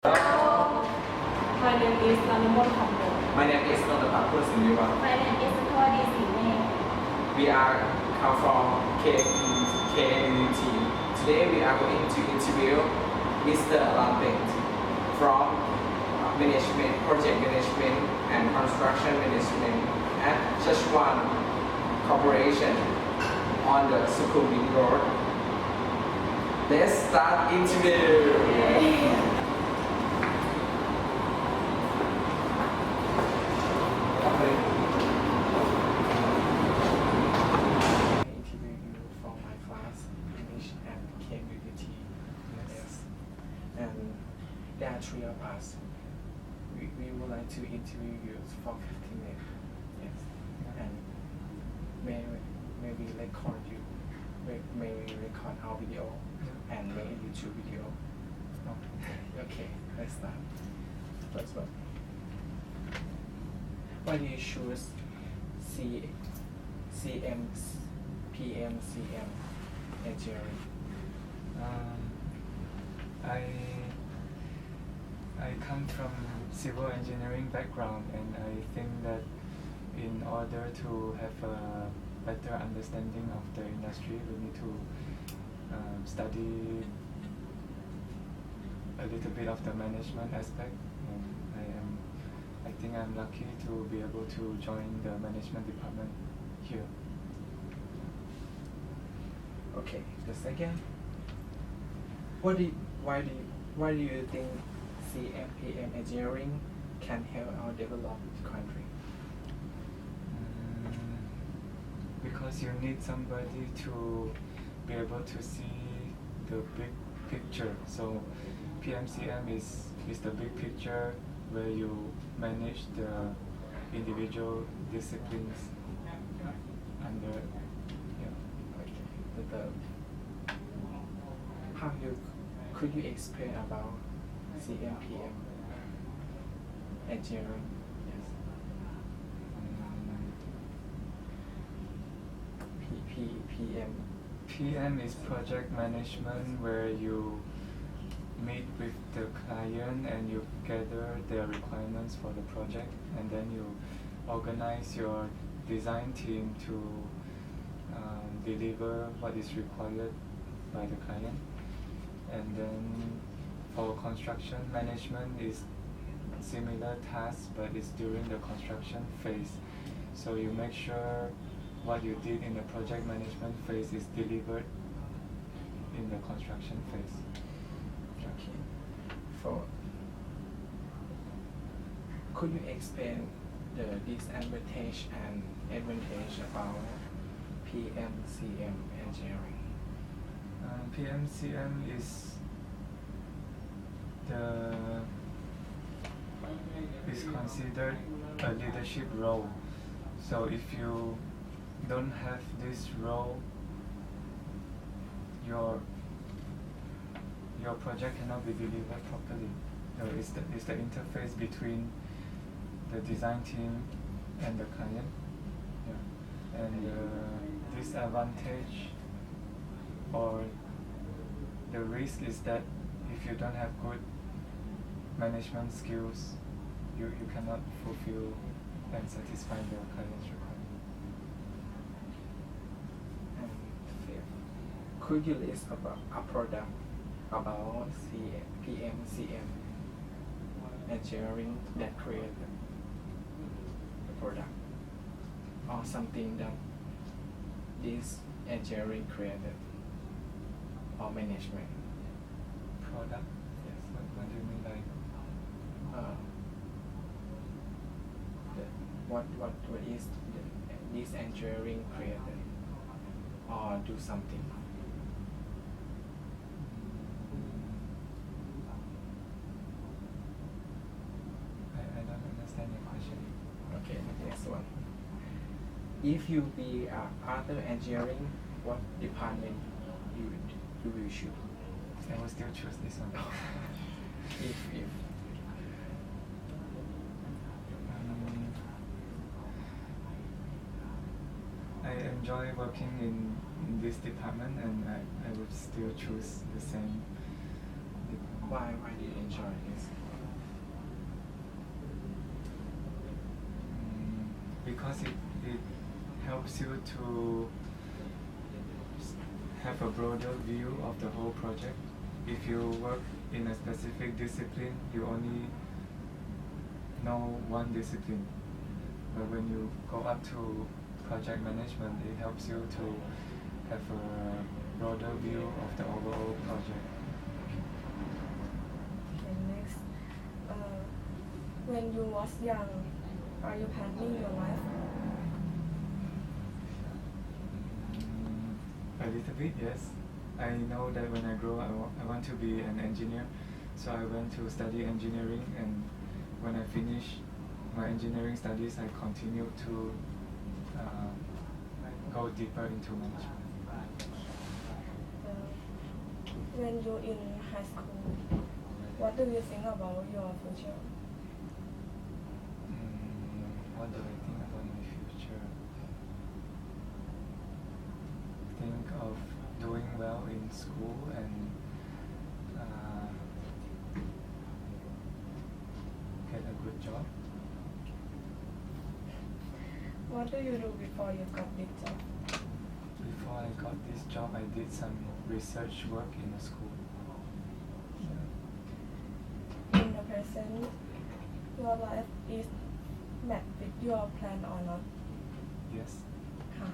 My name is Nanamon Kambo. My name is Dr. Pakur Siniwa. My name is Kawadi Sine. We are come from KNUT. Today we are going to interview Mr. Lampet from Management, Project Management and Construction Management at Section3 Corporation on the Sukhumvit Road. Let's start interview. There are three of us. We would like to interview you for 15 minutes. Yes. And may we record you. May we record our video and make a YouTube video. Okay, let's start. First one. Why do you choose PM, CM engineering? I come from civil engineering background, and I think that in order to have a better understanding of the industry, we need to study a little bit of the management aspect. And I think I'm lucky to be able to join the management department here. Okay, the second. Why do you think PM engineering can help our developed country? Because you need somebody to be able to see the big picture. So PMCM is the big picture where you manage the individual disciplines under. Okay. Could you explain about CMPM engineering? Yes. PM is project management, where you meet with the client and you gather their requirements for the project, and then you organize your design team to deliver what is required by the client. And then for construction management is similar tasks, but it's during the construction phase. So you make sure what you did in the project management phase is delivered in the construction phase. Okay. Could you explain the disadvantage and advantage about PMCM engineering? PMCM is considered a leadership role. So if you don't have this role, your project cannot be delivered properly. It's the interface between the design team and the client. Yeah. And the disadvantage or the risk is that if you don't have good management skills, you cannot fulfill and satisfy the client's requirement. And fifth, could you list about a product about PMCM engineering that created the product, or something that this engineering created, or management? Product? Yes. What do you mean, like? What is this engineering created, or do something? I don't understand your question. Okay, next one. If you be other engineering, what department you will choose? I will still choose this one. if I enjoy working in this department, and I would still choose the same Why do you enjoy this? Because it helps you to have a broader view of the whole project. If you work in a specific discipline, you only know one discipline. But when you go up to project management, it helps you to have a broader view of the overall project. Okay, next. When you was young, are you planning your life? A little bit, yes. I know that when I grow up, I want to be an engineer. So I went to study engineering, and when I finish my engineering studies, I continue to go deeper into management. When you're in high school, what do you think about your future? What do I think about my future? Think of doing well in school and get a good job. What do you do before you got this job? Before I got this job, I did some research work in a school. In the present, your life is met with your plan or not? Yes. How?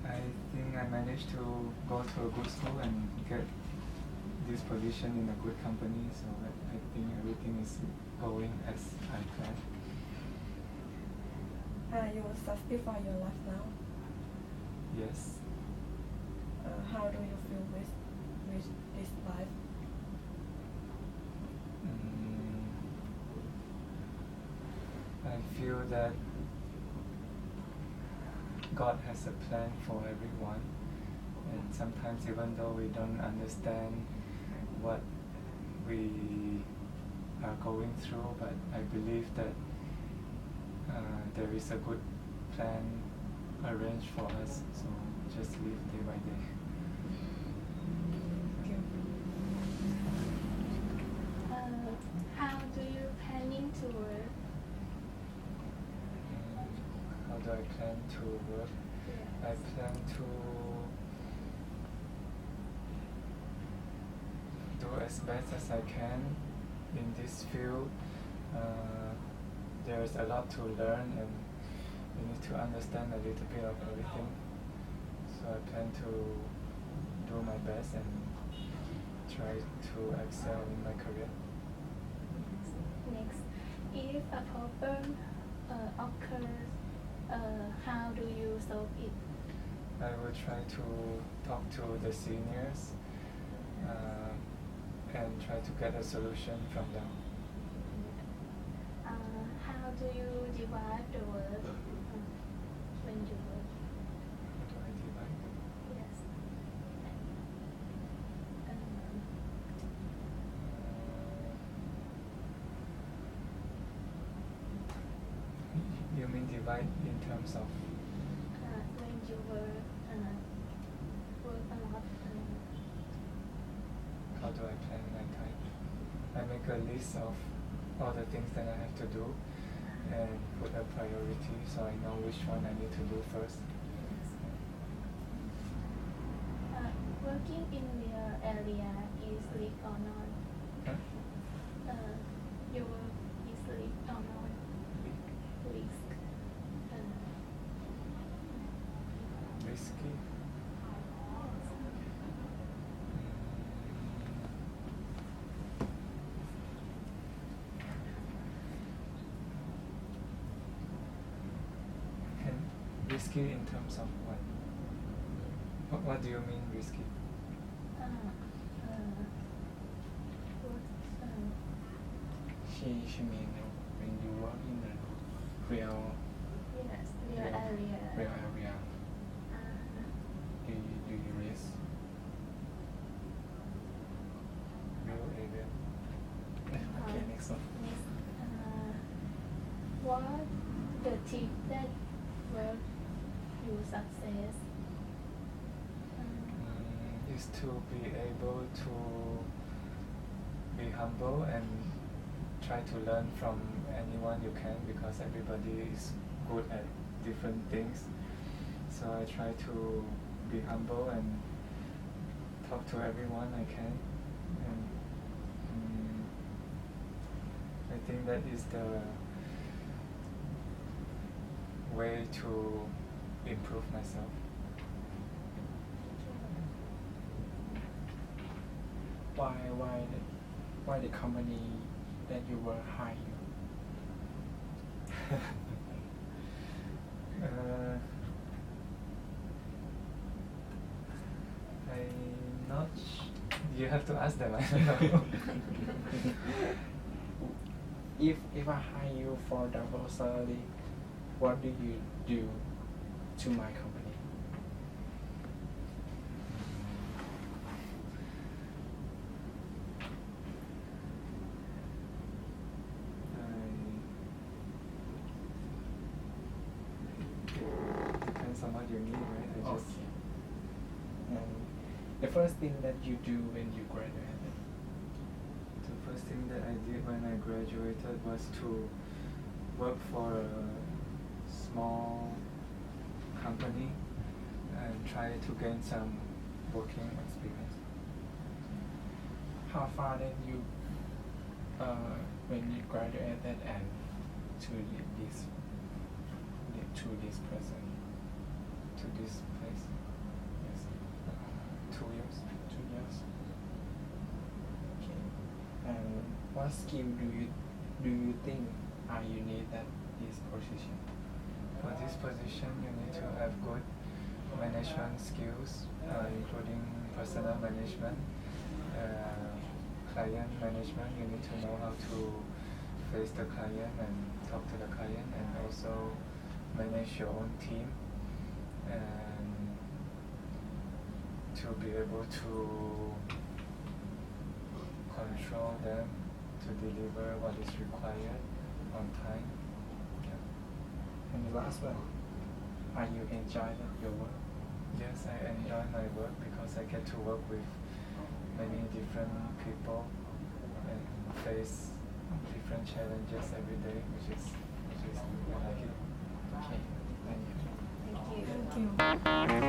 I think I managed to go to a good school and get this position in a good company, so I think everything is going as I planned. Are you satisfied your life now? Yes. How do you feel with this life? I feel that God has a plan for everyone, and sometimes even though we don't understand what we are going through, but I believe that there is a good plan arranged for us, so just live day by day. Thank you. How do you planning to work? How do I plan to work? I plan to do as best as I can in this field. There's a lot to learn, and you need to understand a little bit of everything. So I plan to do my best and try to excel in my career. Next, if a problem occurs, how do you solve it? I will try to talk to the seniors and try to get a solution from them. How do you divide the work when you work? How do I divide? Yes. You mean divide in terms of? When you work a lot. How do I plan my time? I make a list of all the things that I have to do and put a priority so I know which one I need to do first. Working in your area is risk or not? Huh? Your work is risk or not? Risk. Risky? Risky in terms of what? What do you mean risky? She mean when you work in the real Yes, your area. real area, do you risk? Real area. Okay, next one. Next, what the tip that will you success? is to be able to be humble and try to learn from anyone you can, because everybody is good at different things. So I try to be humble and talk to everyone I can, and I think that is the way to improve myself. Why the company that you were hired? I'm not. You have to ask them. I don't know. If I hire you for double salary, what do you do to my company? Depends on what you need, right? I just The first thing that you do when you graduated? The first thing that I did when I graduated was to work for a small company and try to gain some working experience. How far did you when you graduated and to this person? To this place? Yes. 2 years. 2 years. Okay. And what skill do you think are you need at this position? For this position, you need to have good management skills, including personal management, client management. You need to know how to face the client and talk to the client, and also manage your own team, and to be able to control them to deliver what is required on time. Yeah. And the last one, are you enjoying your work? Yes, I enjoy my work because I get to work with many different people and face different challenges every day, which is I like it. Okay, thank you. Thank you.